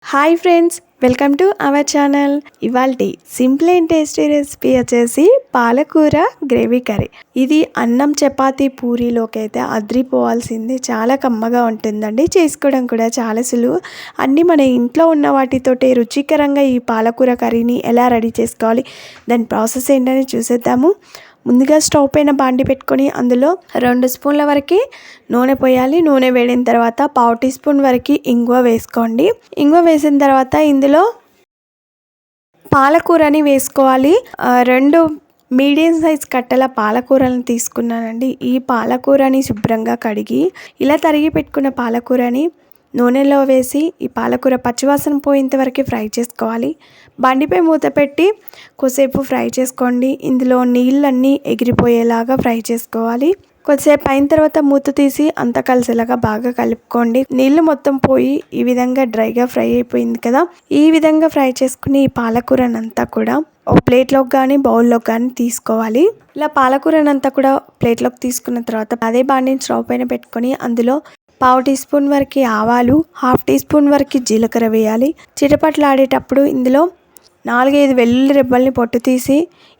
Hi friends, welcome to our channel. ఇవాల్టి simple and tasty recipe వచ్చేసి పాలకూర gravy curry. ఇది అన్నం, చపాతీ, పూరీలోకి అయితే అద్రిపోవాల్సింది. చాలా కమ్మగా ఉంటుందండి. చేసుకోవడం కూడా చాలా సులువు. అన్నీ మన ఇంట్లో ఉన్న వాటితోటి రుచికరంగా ఈ పాలకూర కర్రీని ఎలా రెడీ చేసుకోవాలి, దాని ప్రాసెస్ ఏంటని చూసేద్దాము. ముందుగా స్టవ్ పైన బాండి పెట్టుకొని అందులో 2 స్పూన్ల వరకు నూనె పోయాలి. నూనె వేడిన తర్వాత 1/2 టీ స్పూన్ వరకు ఇంగువ వేసుకోండి. ఇంగువ వేసిన తర్వాత ఇందులో పాలకూరని వేసుకోవాలి. 2 మీడియం సైజ్ కట్టల పాలకూరలను తీసుకున్నానండి. ఈ పాలకూరని శుభ్రంగా కడిగి ఇలా తరిగి పెట్టుకున్న పాలకూరని నూనెలో వేసి ఈ పాలకూర పచ్చివాసన పోయేంత వరకు ఫ్రై చేసుకోవాలి. బండిపై మూత పెట్టి కొద్దిసేపు ఫ్రై చేసుకోండి. ఇందులో నీళ్ళన్నీ ఎగిరిపోయేలాగా ఫ్రై చేసుకోవాలి. కొద్దిసేపు అయిన తర్వాత మూత తీసి అంతా కలిసేలాగా బాగా కలుపుకోండి. నీళ్ళు మొత్తం పోయి ఈ విధంగా డ్రైగా ఫ్రై అయిపోయింది కదా. ఈ విధంగా ఫ్రై చేసుకుని ఈ పాలకూరనంతా కూడా ఒక ప్లేట్లోకి కానీ బౌల్లోకి కానీ తీసుకోవాలి. ఇలా పాలకూరనంతా కూడా ప్లేట్లోకి తీసుకున్న తర్వాత అదే బాండిని స్టవ్ పైన పెట్టుకొని అందులో 1/2 టీ స్పూన్ వరకు ఆవాలు, 1/2 టీ స్పూన్ వరకు జీలకర్ర వేయాలి. చిటపట్లాడేటప్పుడు ఇందులో 4-5 వెల్లుల్లి రెబ్బల్ని పొట్టు తీసి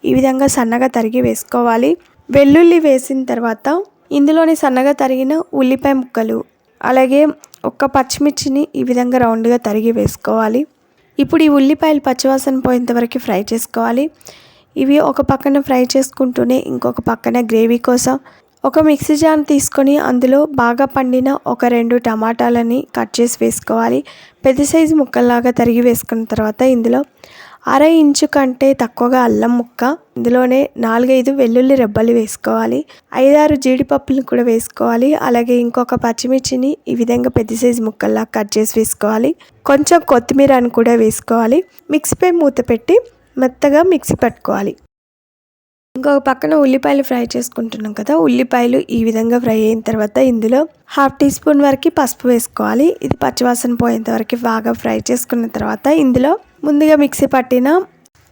ఈ విధంగా సన్నగా తరిగి వేసుకోవాలి. వెల్లుల్లి వేసిన తర్వాత ఇందులోని సన్నగా తరిగిన ఉల్లిపాయ ముక్కలు, అలాగే ఒక పచ్చిమిర్చిని ఈ విధంగా రౌండ్గా తరిగి వేసుకోవాలి. ఇప్పుడు ఈ ఉల్లిపాయలు పచ్చివాసన పోయేంత వరకు ఫ్రై చేసుకోవాలి. ఇవి ఒక పక్కన ఫ్రై చేసుకుంటూనే ఇంకొక పక్కన గ్రేవీ కోసం ఒక మిక్సీ జార్ తీసుకొని అందులో బాగా పండిన ఒక 2 టమాటాలని కట్ చేసి వేసుకోవాలి. పెద్ద సైజు ముక్కల్లాగా తరిగి వేసుకున్న తర్వాత ఇందులో 1/2 ఇంచు కంటే తక్కువగా అల్లం ముక్క, ఇందులోనే 4-5 వెల్లుల్లి రెబ్బలు వేసుకోవాలి. 5-6 జీడిపప్పులను కూడా వేసుకోవాలి. అలాగే ఇంకొక పచ్చిమిర్చిని ఈ విధంగా పెద్ద సైజు ముక్కల్లా కట్ చేసి వేసుకోవాలి. కొంచెం కొత్తిమీరని కూడా వేసుకోవాలి. మిక్సీపై మూత పెట్టి మెత్తగా మిక్సీ పట్టుకోవాలి. ఇంకొక పక్కన ఉల్లిపాయలు ఫ్రై చేసుకుంటున్నాం కదా. ఉల్లిపాయలు ఈ విధంగా ఫ్రై అయిన తర్వాత ఇందులో 1/2 టీ స్పూన్ వరకు పసుపు వేసుకోవాలి. ఇది పచ్చివాసన పోయేంత వరకు బాగా ఫ్రై చేసుకున్న తర్వాత ఇందులో ముందుగా మిక్సీ పట్టిన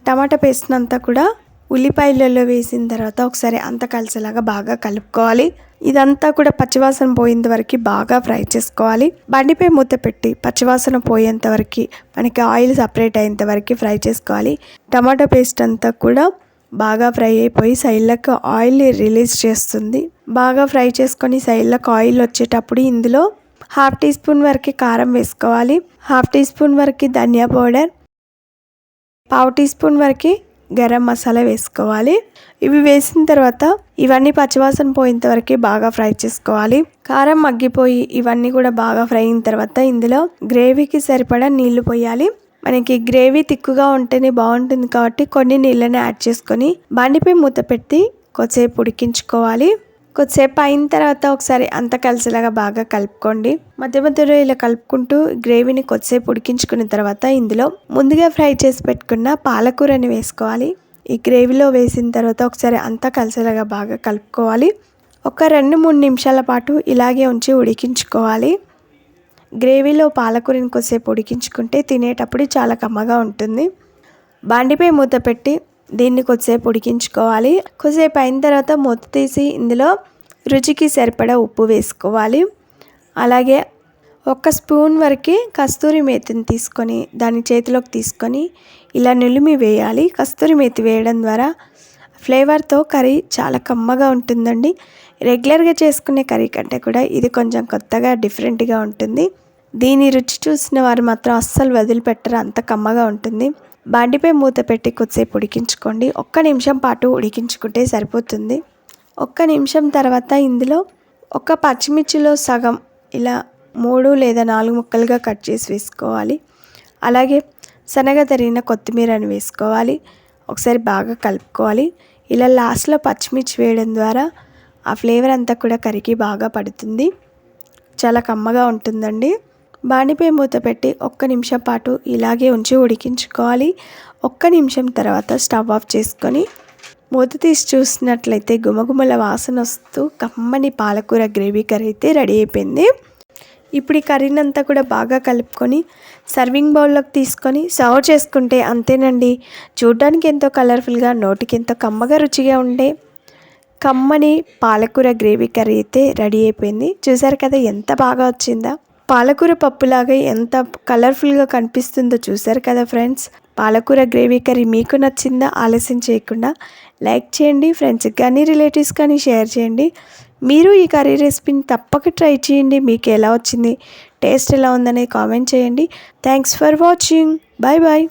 టమాటా పేస్ట్ అంతా కూడా ఉల్లిపాయలలో వేసిన తర్వాత ఒకసారి అంతా కలిసేలాగా బాగా కలుపుకోవాలి. ఇదంతా కూడా పచ్చివాసన పోయేంత వరకు బాగా ఫ్రై చేసుకోవాలి. బండిపై మూత పెట్టి పచ్చివాసన పోయేంత వరకు మనకి ఆయిల్ సపరేట్ అయ్యేంత వరకు ఫ్రై చేసుకోవాలి. టమాటా పేస్ట్ అంతా కూడా బాగా ఫ్రై అయిపోయి సైడ్లకు ఆయిల్ రిలీజ్ చేస్తుంది. బాగా ఫ్రై చేసుకొని సైడ్లకు ఆయిల్ వచ్చేటప్పుడు ఇందులో 1/2 టీ స్పూన్ వరకు కారం వేసుకోవాలి. 1/2 టీ స్పూన్ వరకు ధనియా పౌడర్, 1/2 టీ స్పూన్ వరకు గరం మసాలా వేసుకోవాలి. ఇవి వేసిన తర్వాత ఇవన్నీ పచ్చివాసన పోయేంత వరకు బాగా ఫ్రై చేసుకోవాలి. కారం మగ్గిపోయి ఇవన్నీ కూడా బాగా ఫ్రై అయిన తర్వాత ఇందులో గ్రేవీకి సరిపడా నీళ్లు పోయాలి. మనకి గ్రేవీ తిక్కుగా ఉంటేనే బాగుంటుంది కాబట్టి కొన్ని నీళ్ళని యాడ్ చేసుకొని బండిపై మూత పెట్టి కొద్దిసేపు ఉడికించుకోవాలి. కొద్దిసేపు అయిన తర్వాత ఒకసారి అంతా కలిసేలాగా బాగా కలుపుకోండి. మధ్య మధ్యలో ఇలా కలుపుకుంటూ గ్రేవీని కొద్దిసేపు ఉడికించుకున్న తర్వాత ఇందులో ముందుగా ఫ్రై చేసి పెట్టుకున్న పాలకూరని వేసుకోవాలి. ఈ గ్రేవీలో వేసిన తర్వాత ఒకసారి అంతా కలిసేలాగా బాగా కలుపుకోవాలి. ఒక 2-3 నిమిషాల పాటు ఇలాగే ఉంచి ఉడికించుకోవాలి. గ్రేవీలో పాలకూరని కొద్దిసేపు ఉడికించుకుంటే తినేటప్పుడు చాలా కమ్మగా ఉంటుంది. బాండిపై మూత పెట్టి దీన్ని కొద్దిసేపు ఉడికించుకోవాలి. కొద్దిసేపు అయిన తర్వాత మూత తీసి ఇందులో రుచికి సరిపడా ఉప్పు వేసుకోవాలి. అలాగే 1 స్పూన్ వరకు కస్తూరి మేతిని తీసుకొని దాన్ని చేతిలోకి తీసుకొని ఇలా నులిమి వేయాలి. కస్తూరి మేతి వేయడం ద్వారా ఫ్లేవర్తో కర్రీ చాలా కమ్మగా ఉంటుందండి. రెగ్యులర్గా చేసుకునే కర్రీ కంటే కూడా ఇది కొంచెం కొత్తగా డిఫరెంట్గా ఉంటుంది. దీని రుచి చూసిన వారు మాత్రం అస్సలు వదిలిపెట్టరు, అంత కమ్మగా ఉంటుంది. బాండిపై మూత పెట్టి కొద్దిసేపు ఉడికించుకోండి. 1 నిమిషం పాటు ఉడికించుకుంటే సరిపోతుంది. 1 నిమిషం తర్వాత ఇందులో ఒక పచ్చిమిర్చిలో సగం ఇలా 3 లేదా 4 ముక్కలుగా కట్ చేసి వేసుకోవాలి. అలాగే సన్నగా తరిగిన కొత్తిమీరని వేసుకోవాలి. ఒకసారి బాగా కలుపుకోవాలి. ఇలా లాస్ట్లో పచ్చిమిర్చి వేయడం ద్వారా ఆ ఫ్లేవర్ అంతా కూడా కర్రీకి బాగా పడుతుంది. చాలా కమ్మగా ఉంటుందండి. బాండిపై మూత పెట్టి 1 నిమిషం పాటు ఇలాగే ఉంచి ఉడికించుకోవాలి. 1 నిమిషం తర్వాత స్టవ్ ఆఫ్ చేసుకొని మూత తీసి చూసినట్లయితే గుమగుమల వాసన వస్తూ కమ్మని పాలకూర గ్రేవీ కర్రీ అయితే రెడీ అయిపోయింది. ఇప్పుడు ఈ కర్రీని అంతా కూడా బాగా కలుపుకొని సర్వింగ్ బౌల్లోకి తీసుకొని సర్వ్ చేసుకుంటే అంతేనండి. చూడడానికి ఎంతో కలర్ఫుల్గా, నోటికి ఎంతో కమ్మగా రుచిగా ఉండే కమ్మని పాలకూర గ్రేవీ కర్రీ అయితే రెడీ అయిపోయింది. చూసారు కదా ఎంత బాగా వచ్చిందా. పాలకూర పప్పులాగా ఎంత కలర్ఫుల్గా కనిపిస్తుందో చూసారు కదా ఫ్రెండ్స్. పాలకూర గ్రేవీ కర్రీ మీకు నచ్చిందా? ఆలస్యం చేయకుండా లైక్ చేయండి, ఫ్రెండ్స్కి కానీ రిలేటివ్స్ కానీ షేర్ చేయండి. మీరు ఈ కర్రీ రెసిపీని తప్పక ట్రై చేయండి. మీకు ఎలా వచ్చింది, టేస్ట్ ఎలా ఉందనేది కామెంట్ చేయండి. Thanks for watching. Bye bye.